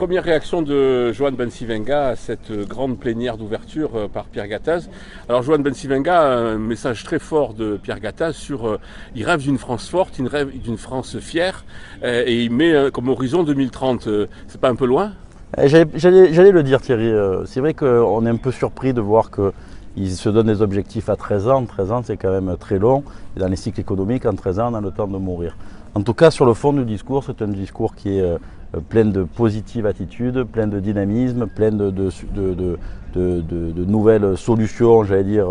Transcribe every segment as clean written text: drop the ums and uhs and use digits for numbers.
Première réaction de Joan Bensivenga à cette grande plénière d'ouverture par Pierre Gattaz. Alors Joan Bensivenga a un message très fort de Pierre Gattaz sur il rêve d'une France forte, il rêve d'une France fière et il met comme horizon 2030. C'est pas un peu loin? J'allais le dire, Thierry. C'est vrai qu'on est un peu surpris de voir qu'il se donne des objectifs à 13 ans. 13 ans, c'est quand même très long. Et dans les cycles économiques, en 13 ans, on a le temps de mourir. En tout cas, sur le fond du discours, c'est un discours qui est plein de positive attitude, plein de dynamisme, plein de nouvelles solutions, j'allais dire,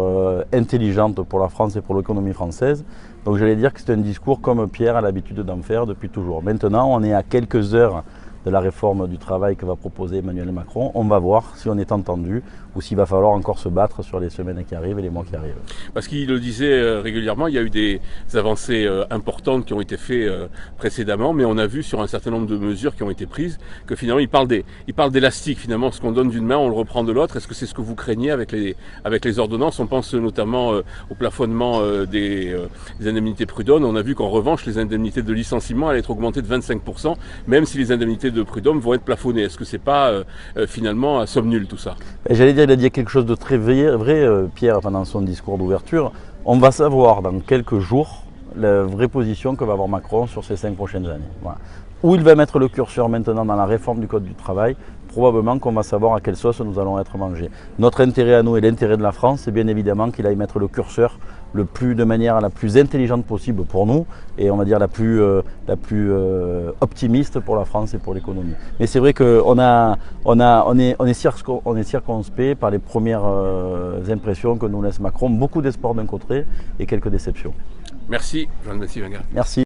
intelligentes pour la France et pour l'économie française. Donc j'allais dire que c'est un discours comme Pierre a l'habitude d'en faire depuis toujours. Maintenant, on est à quelques heures de la réforme du travail que va proposer Emmanuel Macron. On va voir si on est entendu ou s'il va falloir encore se battre sur les semaines qui arrivent et les mois qui arrivent. Parce qu'il le disait régulièrement, il y a eu des avancées importantes qui ont été faites précédemment, mais on a vu sur un certain nombre de mesures qui ont été prises que finalement il parle d'élastique. Finalement, ce qu'on donne d'une main, on le reprend de l'autre. Est-ce que c'est ce que vous craignez avec les ordonnances? On pense notamment au plafonnement des indemnités prud'hommes. On a vu qu'en revanche, les indemnités de licenciement allaient être augmentées de 25%, même si les indemnités de prud'homme vont être plafonnées. Est-ce que c'est pas finalement à somme nulle tout ça? J'allais dire, il a dit quelque chose de très vrai, Pierre, pendant son discours d'ouverture. On va savoir dans quelques jours la vraie position que va avoir Macron sur ces 5 prochaines années. Voilà. Où il va mettre le curseur maintenant dans la réforme du Code du travail, probablement qu'on va savoir à quelle sauce nous allons être mangés. Notre intérêt à nous et l'intérêt de la France, c'est bien évidemment qu'il aille mettre le curseur de manière la plus intelligente possible pour nous et on va dire la plus optimiste pour la France et pour l'économie. Mais c'est vrai qu'on est circonspect par les premières impressions que nous laisse Macron. Beaucoup d'espoir d'un côté et quelques déceptions. Merci, Joan Bensivenga. Merci.